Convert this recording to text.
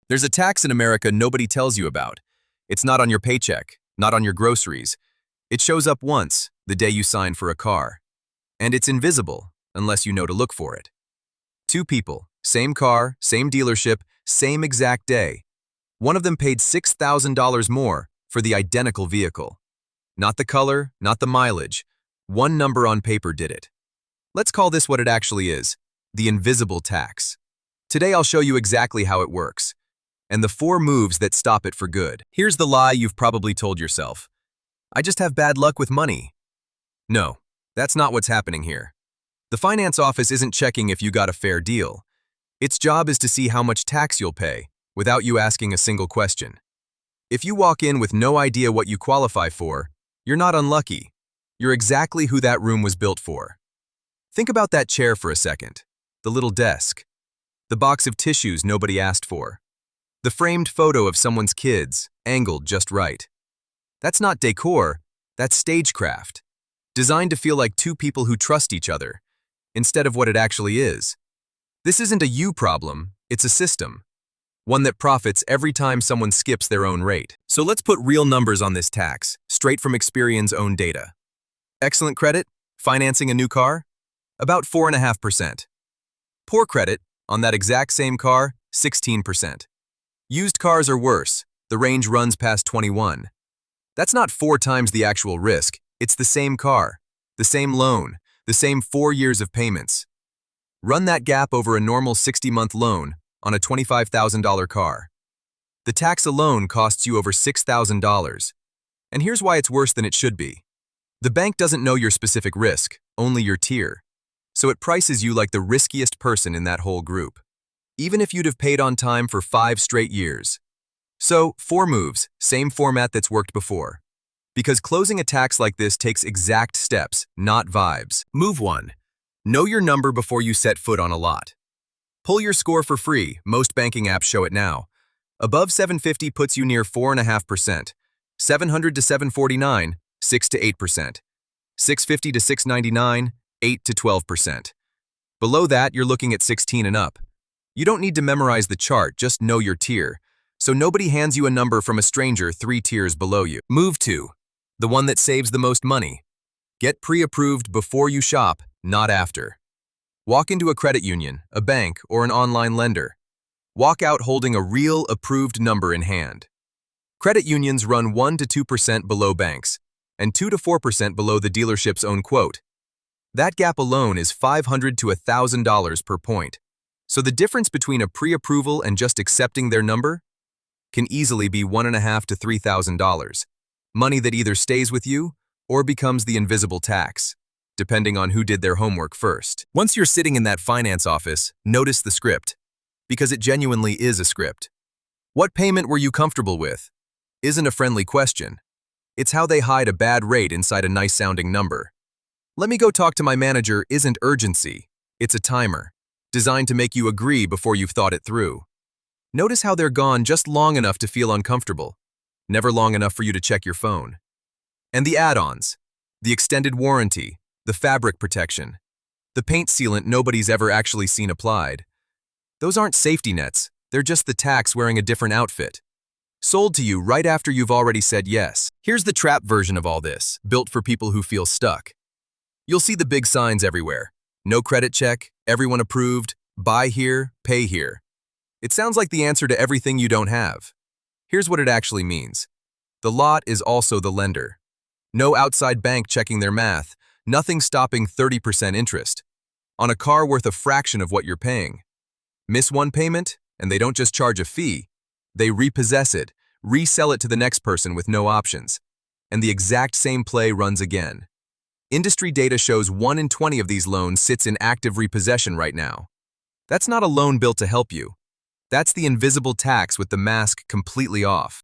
There's a tax in America nobody tells you about. It's not on your paycheck, not on your groceries. It shows up once, the day you sign for a car. And it's invisible, unless you know to look for it. Two people, same car, same dealership, same exact day. One of them paid $6,000 more for the identical vehicle. Not the color, not the mileage. One number on paper did it. Let's call this what it actually is, the invisible tax. Today I'll show you exactly how it works, and the 4 moves that stop it for good. Here's the lie you've probably told yourself. I just have bad luck with money. No, that's not what's happening here. The finance office isn't checking if you got a fair deal. Its job is to see how much tax you'll pay, without you asking a single question. If you walk in with no idea what you qualify for, you're not unlucky. You're exactly who that room was built for. Think about that chair for a second, the little desk, the box of tissues nobody asked for, the framed photo of someone's kids, angled just right. That's not decor, that's stagecraft, designed to feel like two people who trust each other, instead of what it actually is. This isn't a you problem, it's a system, one that profits every time someone skips their own rate. So let's put real numbers on this tax, straight from Experian's own data. Excellent credit, financing a new car? About 4.5%. Poor credit, on that exact same car, 16%. Used cars are worse, the range runs past 21. That's not 4 times the actual risk, it's the same car, the same loan, the same 4 years of payments. Run that gap over a normal 60-month loan on a $25,000 car. The tax alone costs you over $6,000. And here's why it's worse than it should be. The bank doesn't know your specific risk, only your tier. So it prices you like the riskiest person in that whole group, even if you'd have paid on time for 5 straight years. So, 4 moves, same format that's worked before. Because closing a tax like this takes exact steps, not vibes. Move 1. Know your number before you set foot on a lot. Pull your score for free, most banking apps show it now. Above 750 puts you near 4.5%. 700 to 749, 6 to 8%. 650 to 699, 8 to 12%. Below that, you're looking at 16 and up. You don't need to memorize the chart, just know your tier, so nobody hands you a number from a stranger 3 tiers below you. Move 2. The one that saves the most money. Get pre-approved before you shop, not after. Walk into a credit union, a bank, or an online lender. Walk out holding a real approved number in hand. Credit unions run 1 to 2% below banks, and 2 to 4% below the dealership's own quote. That gap alone is $500 to $1,000 per point. So the difference between a pre-approval and just accepting their number can easily be $1,500 to $3,000. Money that either stays with you or becomes the invisible tax, depending on who did their homework first. Once you're sitting in that finance office, notice the script, because it genuinely is a script. What payment were you comfortable with? Isn't a friendly question. It's how they hide a bad rate inside a nice-sounding number. Let me go talk to my manager isn't urgency, it's a timer, designed to make you agree before you've thought it through. Notice how they're gone just long enough to feel uncomfortable, never long enough for you to check your phone. And the add-ons, the extended warranty, the fabric protection, the paint sealant nobody's ever actually seen applied. Those aren't safety nets, they're just the tax wearing a different outfit. Sold to you right after you've already said yes. Here's the trap version of all this, built for people who feel stuck. You'll see the big signs everywhere. No credit check, everyone approved, buy here, pay here. It sounds like the answer to everything you don't have. Here's what it actually means. The lot is also the lender. No outside bank checking their math, nothing stopping 30% interest. On a car worth a fraction of what you're paying. Miss one payment, and they don't just charge a fee. They repossess it, resell it to the next person with no options. And the exact same play runs again. Industry data shows 1 in 20 of these loans sits in active repossession right now. That's not a loan built to help you. That's the invisible tax with the mask completely off.